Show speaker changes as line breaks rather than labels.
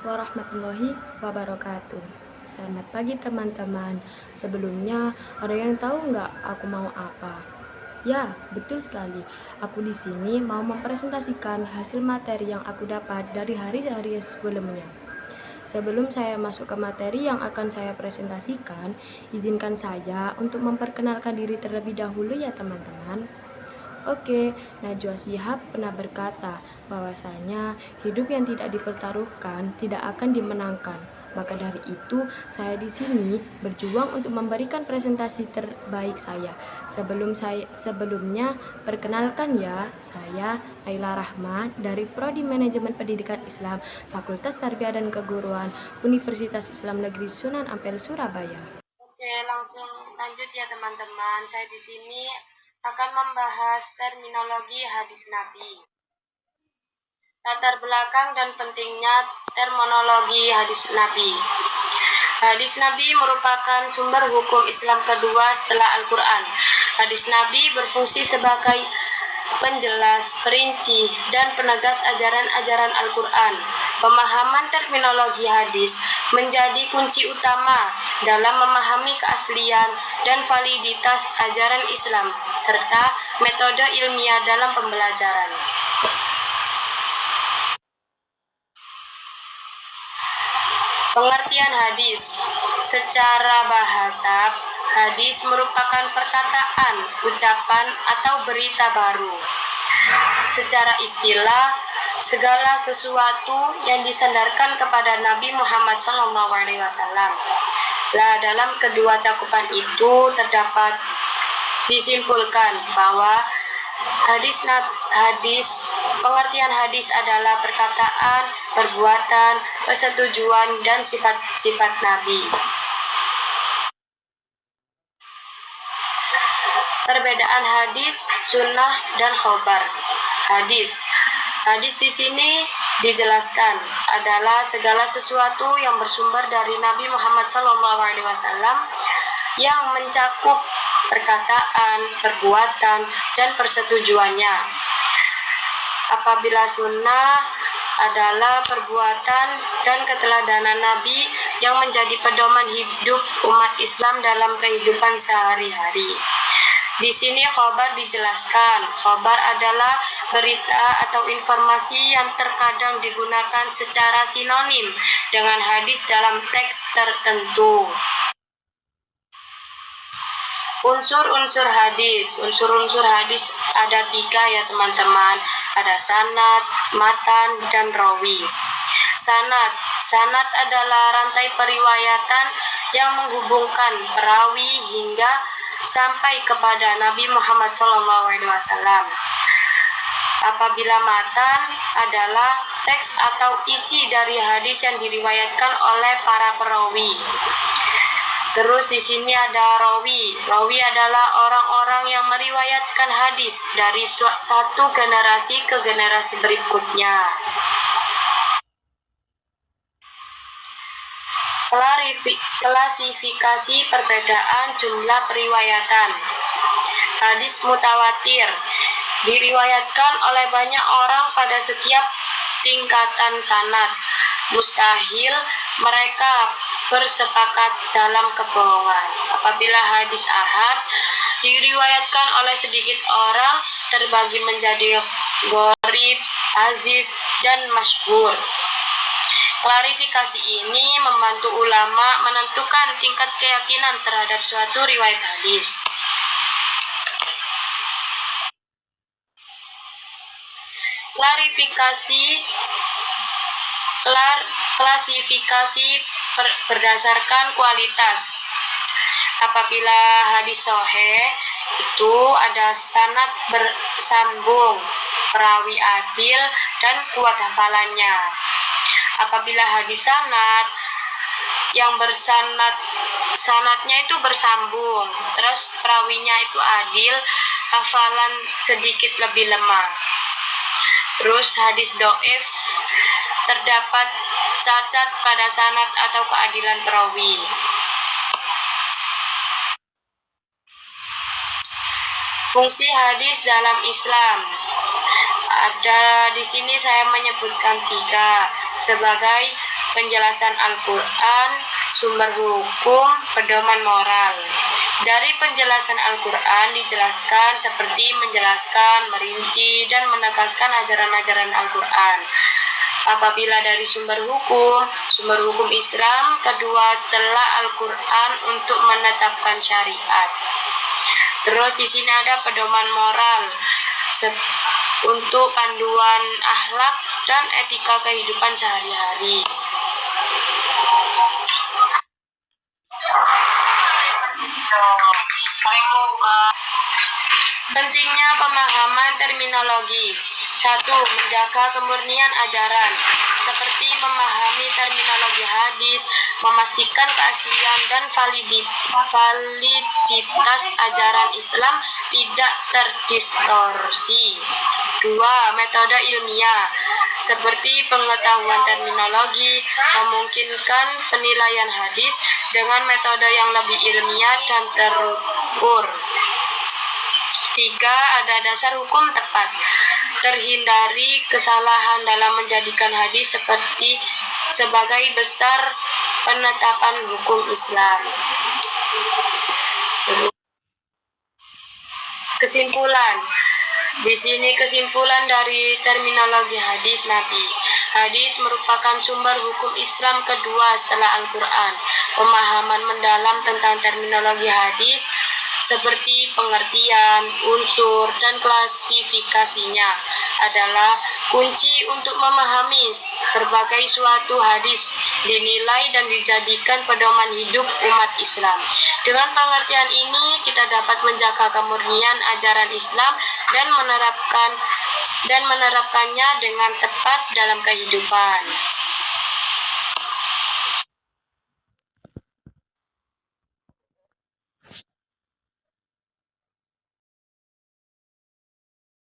warahmatullahi wabarakatuh. Selamat pagi teman-teman. Sebelumnya, ada yang tahu nggak aku mau apa? Ya, betul sekali. Aku di sini mau mempresentasikan hasil materi yang aku dapat dari hari-hari sebelumnya. Sebelum saya masuk ke materi yang akan saya presentasikan, izinkan saya untuk memperkenalkan diri terlebih dahulu ya teman-teman. Oke, Najwa Shihab pernah berkata bahwasanya hidup yang tidak dipertaruhkan tidak akan dimenangkan. Maka dari itu, saya di sini berjuang untuk memberikan presentasi terbaik saya. Sebelumnya, perkenalkan ya, saya Laila Rahma dari Prodi Manajemen Pendidikan Islam, Fakultas Tarbiyah dan Keguruan, Universitas Islam Negeri Sunan Ampel, Surabaya.
Oke, langsung lanjut ya teman-teman. Saya di sini akan membahas terminologi hadis Nabi. Latar belakang dan pentingnya terminologi hadis Nabi. Hadis Nabi merupakan sumber hukum Islam kedua setelah Al-Quran. Hadis Nabi berfungsi sebagai penjelas, perinci, dan penegas ajaran-ajaran Al-Quran. Pemahaman terminologi hadis menjadi kunci utama dalam memahami keaslian dan validitas ajaran Islam, serta metode ilmiah dalam pembelajaran. Pengertian hadis. Secara bahasa, hadis merupakan perkataan, ucapan, atau berita baru. Secara istilah, segala sesuatu yang disandarkan kepada Nabi Muhammad SAW. Dalam kedua cakupan itu terdapat disimpulkan bahwa pengertian hadis adalah perkataan, perbuatan, persetujuan, dan sifat-sifat Nabi. Perbedaan hadis, sunnah, dan khobar. Hadis di sini dijelaskan adalah segala sesuatu yang bersumber dari Nabi Muhammad SAW yang mencakup perkataan, perbuatan, dan persetujuannya. Apabila sunnah adalah perbuatan dan keteladanan Nabi yang menjadi pedoman hidup umat Islam dalam kehidupan sehari-hari. Di sini khobar dijelaskan. Khobar adalah berita atau informasi yang terkadang digunakan secara sinonim dengan hadis dalam teks tertentu. Unsur-unsur hadis. Unsur-unsur hadis ada 3 ya teman-teman. Ada sanad, matan, dan rawi. Sanad adalah rantai periwayatan yang menghubungkan perawi hingga sampai kepada Nabi Muhammad SAW. Apabila matan adalah teks atau isi dari hadis yang diriwayatkan oleh para perawi. Terus di sini ada rawi. Rawi adalah orang-orang yang meriwayatkan hadis dari satu generasi ke generasi berikutnya. Klasifikasi perbedaan jumlah periwayatan. Hadis mutawatir diriwayatkan oleh banyak orang pada setiap tingkatan sanad. Mustahil mereka bersepakat dalam kebohongan. Apabila hadis ahad diriwayatkan oleh sedikit orang, terbagi menjadi gharib, aziz, dan masyhur. Klarifikasi ini membantu ulama menentukan tingkat keyakinan terhadap suatu riwayat hadis. Klasifikasi berdasarkan kualitas. Apabila hadis sahih itu ada sanad bersambung, perawi adil, dan kuat hafalannya. Apabila hadis sanad yang sanadnya itu bersambung, terus perawinya itu adil, hafalan sedikit lebih lemah. Terus hadis dhaif terdapat cacat pada sanad atau keadilan perawi. Fungsi hadis dalam Islam. Ada di sini saya menyebutkan 3 sebagai penjelasan Al-Quran, sumber hukum, pedoman moral. Dari penjelasan Al-Quran dijelaskan seperti menjelaskan, merinci, dan menegaskan ajaran-ajaran Al-Quran. Apabila dari sumber hukum Islam, kedua setelah Al-Quran untuk menetapkan syariat. Terus di sini ada pedoman moral untuk panduan akhlak dan etika kehidupan sehari-hari. Pentingnya pemahaman terminologi. 1. Menjaga kemurnian ajaran, seperti memahami terminologi hadis, memastikan keaslian dan validitas ajaran Islam tidak terdistorsi. 2. Metode ilmiah, seperti pengetahuan terminologi, memungkinkan penilaian hadis dengan metode yang lebih ilmiah dan terukur. 3. Ada dasar hukum tepat, terhindari kesalahan dalam menjadikan hadis sebagai besar penetapan hukum Islam. Kesimpulan. Di sini kesimpulan dari terminologi hadis Nabi. Hadis merupakan sumber hukum Islam kedua setelah Al-Quran. Pemahaman mendalam tentang terminologi hadis seperti pengertian, unsur, dan klasifikasinya adalah kunci untuk memahami berbagai suatu hadis, dinilai dan dijadikan pedoman hidup umat Islam. Dengan pengertian ini, kita dapat menjaga kemurnian ajaran Islam dan menerapkannya dengan tepat dalam kehidupan.